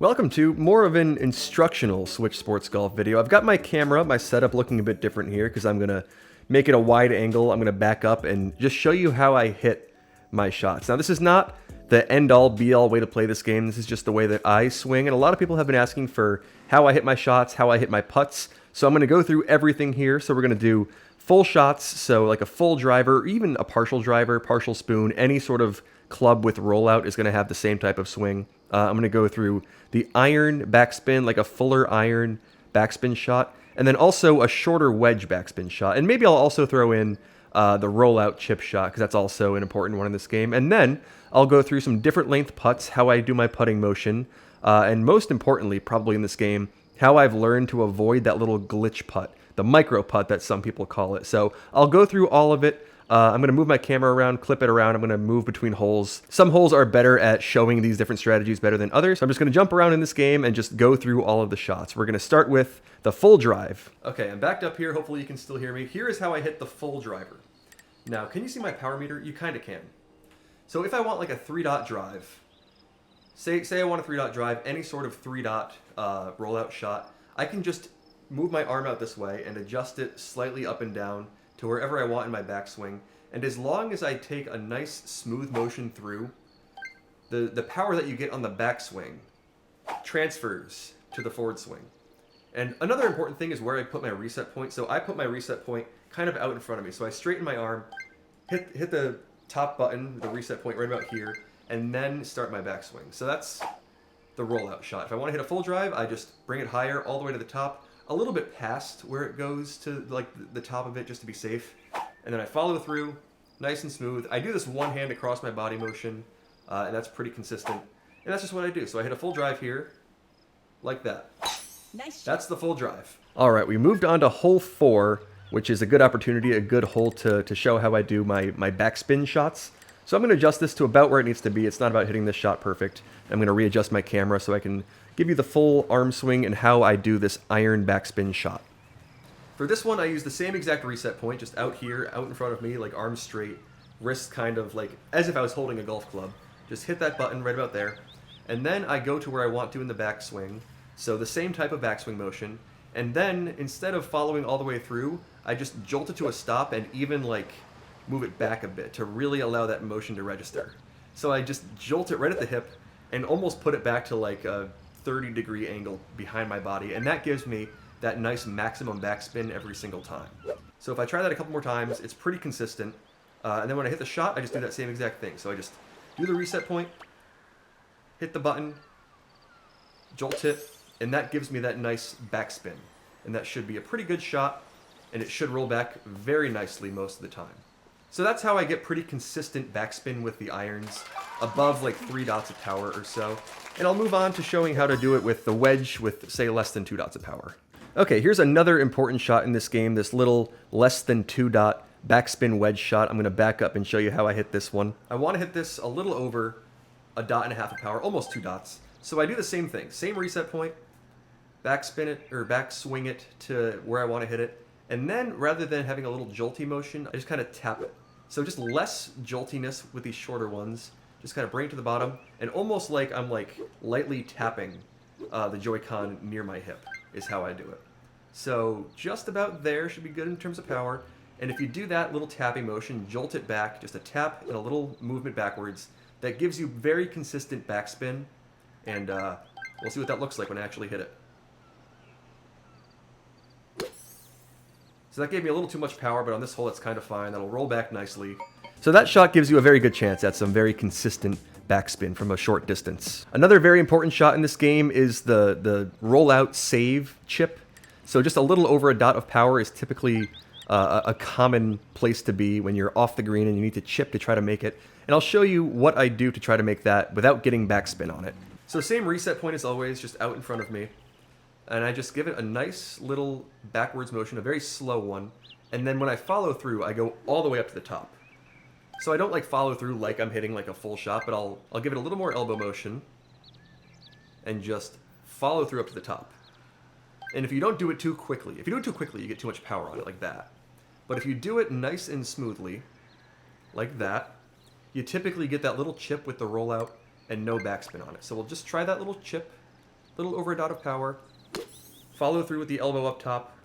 Welcome to more of an instructional Switch Sports Golf video. I've got my camera, my setup looking a bit different here because I'm going to make it a wide angle. I'm going to back up and just show you how I hit my shots. Now, this is not the end-all, be-all way to play this game. This is just the way that I swing, and a lot of people have been asking for how I hit my shots, how I hit my putts. So I'm going to go through everything here. So we're going to do full shots, so like a full driver, or even a partial driver, partial spoon, any sort of club with rollout is going to have the same type of swing. I'm going to go through the iron backspin, like a fuller iron backspin shot, and then also a shorter wedge backspin shot. And maybe I'll also throw in the rollout chip shot, because that's also an important one in this game. And then I'll go through some different length putts, how I do my putting motion, and most importantly, probably in this game, how I've learned to avoid that little glitch putt, the micro putt that some people call it. So I'll go through all of it. I'm going to move my camera around, clip it around. I'm going to move between holes. Some holes are better at showing these different strategies better than others. So I'm just going to jump around in this game and just go through all of the shots. We're going to start with the full drive. Okay, I'm backed up here. Hopefully you can still hear me. Here is how I hit the full driver. Now, can you see my power meter? You kind of can. So if I want like a 3-dot drive, say I want a 3-dot drive, any sort of 3-dot rollout shot, I can just move my arm out this way and adjust it slightly up and down to wherever I want in my backswing. And as long as I take a nice smooth motion through, the power that you get on the backswing transfers to the forward swing. And another important thing is where I put my reset point. So I put my reset point kind of out in front of me. So I straighten my arm, hit the top button, the reset point right about here, and then start my backswing. So that's the rollout shot. If I want to hit a full drive, I just bring it higher all the way to the top, a little bit past where it goes to like the top of it just to be safe. And then I follow through, nice and smooth. I do this one hand across my body motion, and that's pretty consistent. And that's just what I do. So I hit a full drive here, like that. Nice. That's the full drive. All right, we moved on to hole 4, which is a good opportunity, a good hole to show how I do my backspin shots. So I'm going to adjust this to about where it needs to be. It's not about hitting this shot perfect. I'm going to readjust my camera so I can give you the full arm swing and how I do this iron backspin shot. For this one, I use the same exact reset point, just out here, out in front of me, like arms straight, wrists kind of like as if I was holding a golf club. Just hit that button right about there. And then I go to where I want to in the backswing. So the same type of backswing motion. And then instead of following all the way through, I just jolt it to a stop and even like move it back a bit to really allow that motion to register. So I just jolt it right at the hip and almost put it back to like a 30-degree angle behind my body, and that gives me that nice maximum backspin every single time. So if I try that a couple more times, it's pretty consistent. And then when I hit the shot, I just do that same exact thing. So I just do the reset point, hit the button, jolt it, and that gives me that nice backspin. And that should be a pretty good shot, and it should roll back very nicely most of the time. So that's how I get pretty consistent backspin with the irons, above like 3 dots of power or so. And I'll move on to showing how to do it with the wedge with, say, less than 2 dots of power. Okay, here's another important shot in this game, this little less than 2-dot backspin wedge shot. I'm going to back up and show you how I hit this one. I want to hit this a little over 1.5 dots of power, almost 2 dots. So I do the same thing, same reset point, backspin it, or backswing it to where I want to hit it. And then, rather than having a little jolty motion, I just kind of tap it. So just less joltiness with these shorter ones. Just kind of bring it to the bottom, and almost like I'm like lightly tapping the Joy-Con near my hip is how I do it. So just about there should be good in terms of power. And if you do that little tapping motion, jolt it back, just a tap and a little movement backwards, that gives you very consistent backspin. And we'll see what that looks like when I actually hit it. So that gave me a little too much power, but on this hole it's kind of fine. That'll roll back nicely. So that shot gives you a very good chance at some very consistent backspin from a short distance. Another very important shot in this game is the rollout save chip. So just a little over 1 dot of power is typically a common place to be when you're off the green and you need to chip to try to make it. And I'll show you what I do to try to make that without getting backspin on it. So same reset point as always, just out in front of me. And I just give it a nice little backwards motion, a very slow one. And then when I follow through, I go all the way up to the top. So I don't like follow through like I'm hitting like a full shot, but I'll give it a little more elbow motion and just follow through up to the top. And if you don't do it too quickly, you get too much power on it like that. But if you do it nice and smoothly, like that, you typically get that little chip with the rollout and no backspin on it. So we'll just try that little chip little over a dot of power, follow through with the elbow up top,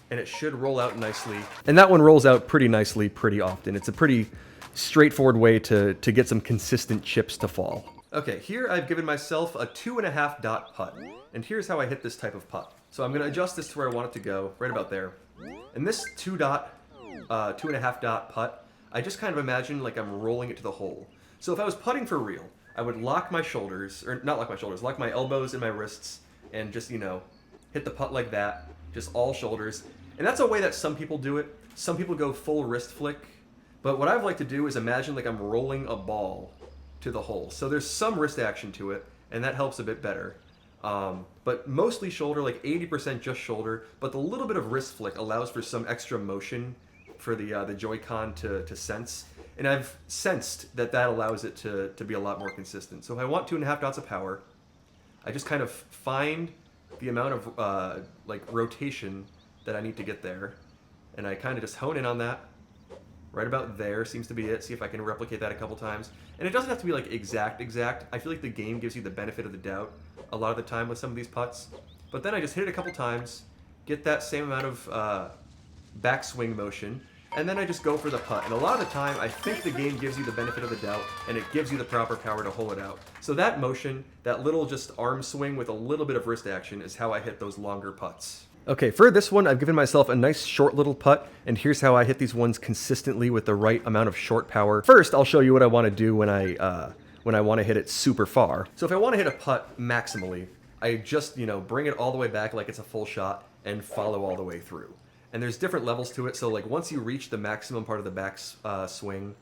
and it should roll out nicely. And that one rolls out pretty nicely pretty often. It's a pretty straightforward way to get some consistent chips to fall. Okay, here I've given myself a 2.5 dot putt, and here's how I hit this type of putt. So I'm going to adjust this to where I want it to go, right about there. And this 2.5 dot putt, I just kind of imagine like I'm rolling it to the hole. So if I was putting for real, I would lock my shoulders, or not lock my shoulders, lock my elbows and my wrists, and just, you know, hit the putt like that, just all shoulders. And that's a way that some people do it. Some people go full wrist flick. But what I'd like to do is imagine like I'm rolling a ball to the hole. So there's some wrist action to it, and that helps a bit better. But mostly shoulder, like 80% just shoulder, but the little bit of wrist flick allows for some extra motion for the Joy-Con to sense. And I've sensed that allows it to be a lot more consistent. So if I want 2.5 dots of power, I just kind of find the amount of like rotation that I need to get there, and I kind of just hone in on that. Right about there seems to be it. See if I can replicate that a couple times. And it doesn't have to be like exact. I feel like the game gives you the benefit of the doubt a lot of the time with some of these putts. But then I just hit it a couple times, get that same amount of backswing motion, and then I just go for the putt. And a lot of the time, I think the game gives you the benefit of the doubt, and it gives you the proper power to hold it out. So that motion, that little just arm swing with a little bit of wrist action is how I hit those longer putts. Okay, for this one, I've given myself a nice short little putt, and here's how I hit these ones consistently with the right amount of short power. First, I'll show you what I want to do when I want to hit it super far. So if I want to hit a putt maximally, I just, bring it all the way back like it's a full shot and follow all the way through. And there's different levels to it, so like once you reach the maximum part of the back swing,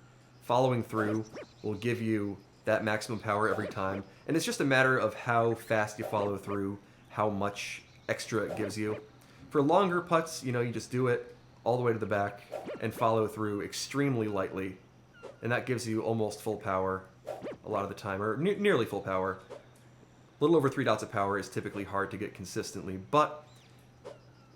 following through will give you that maximum power every time. And it's just a matter of how fast you follow through, how much extra it gives you. For longer putts, you just do it all the way to the back and follow through extremely lightly. And that gives you almost full power a lot of the time, or nearly full power. A little over 3 dots of power is typically hard to get consistently, but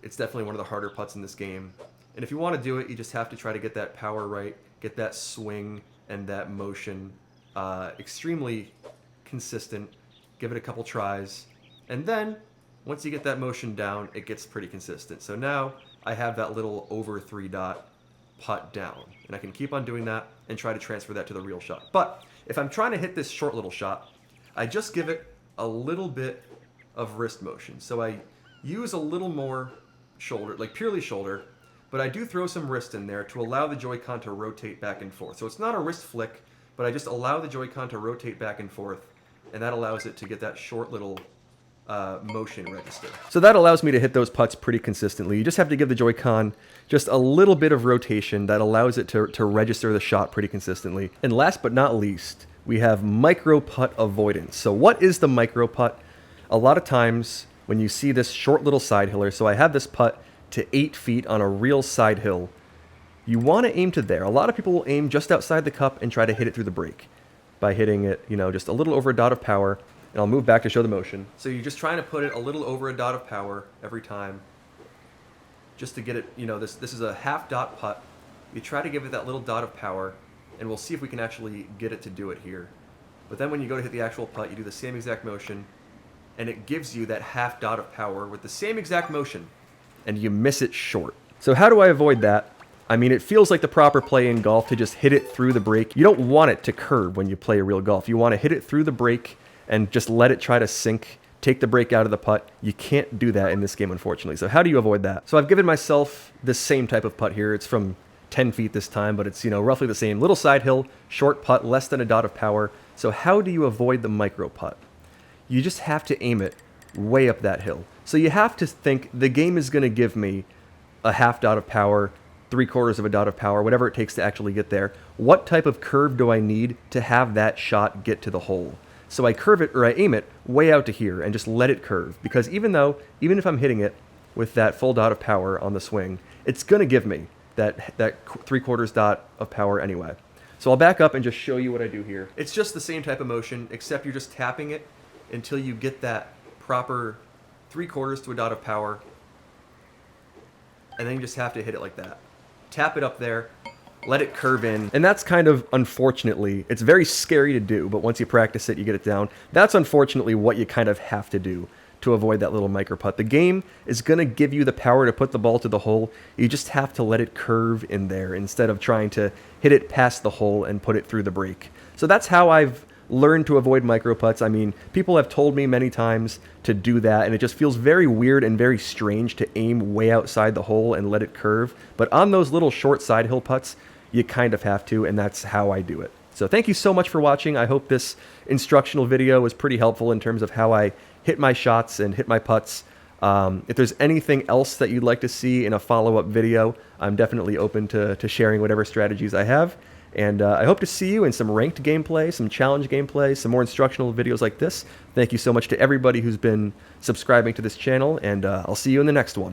it's definitely one of the harder putts in this game. And if you want to do it, you just have to try to get that power right, get that swing and that motion extremely consistent, give it a couple tries, and then once you get that motion down, it gets pretty consistent. So now I have that little over 3 dot putt down, and I can keep on doing that and try to transfer that to the real shot. But if I'm trying to hit this short little shot, I just give it a little bit of wrist motion. So I use a little more shoulder, like purely shoulder, but I do throw some wrist in there to allow the Joy-Con to rotate back and forth. So it's not a wrist flick, but I just allow the Joy-Con to rotate back and forth, and that allows it to get that short little motion register. So that allows me to hit those putts pretty consistently. You just have to give the Joy-Con just a little bit of rotation that allows it to register the shot pretty consistently. And last but not least, we have micro putt avoidance. So what is the micro putt? A lot of times when you see this short little side hiller, so I have this putt to 8 feet on a real side hill, you want to aim to there. A lot of people will aim just outside the cup and try to hit it through the break by hitting it, just a little over a dot of power. And I'll move back to show the motion. So you're just trying to put it a little over a dot of power every time, just to get it, this is a half dot putt. You try to give it that little dot of power, and we'll see if we can actually get it to do it here. But then when you go to hit the actual putt, you do the same exact motion, and it gives you that half dot of power with the same exact motion, and you miss it short. So how do I avoid that? I mean, it feels like the proper play in golf to just hit it through the break. You don't want it to curve when you play real golf. You want to hit it through the break and just let it try to sink, take the break out of the putt. You can't do that in this game, unfortunately. So how do you avoid that? So I've given myself this same type of putt here. It's from 10 feet this time, but it's, roughly the same. Little side hill, short putt, less than a dot of power. So how do you avoid the micro putt? You just have to aim it way up that hill. So you have to think the game is going to give me a half dot of power, 3/4 of a dot of power, whatever it takes to actually get there. What type of curve do I need to have that shot get to the hole? So I curve it, or I aim it way out to here and just let it curve. Because even if I'm hitting it with that full dot of power on the swing, it's going to give me that 3/4 dot of power anyway. So I'll back up and just show you what I do here. It's just the same type of motion, except you're just tapping it until you get that proper 3/4 to a dot of power. And then you just have to hit it like that. Tap it up there, let it curve in. And that's kind of, unfortunately, it's very scary to do, but once you practice it, you get it down. That's unfortunately what you kind of have to do to avoid that little micro putt. The game is going to give you the power to put the ball to the hole. You just have to let it curve in there instead of trying to hit it past the hole and put it through the break. So that's how I've learned to avoid micro putts. I mean, people have told me many times to do that, and it just feels very weird and very strange to aim way outside the hole and let it curve. But on those little short side hill putts, you kind of have to, and that's how I do it. So thank you so much for watching. I hope this instructional video was pretty helpful in terms of how I hit my shots and hit my putts. If there's anything else that you'd like to see in a follow-up video, I'm definitely open to sharing whatever strategies I have. And I hope to see you in some ranked gameplay, some challenge gameplay, some more instructional videos like this. Thank you so much to everybody who's been subscribing to this channel, and I'll see you in the next one.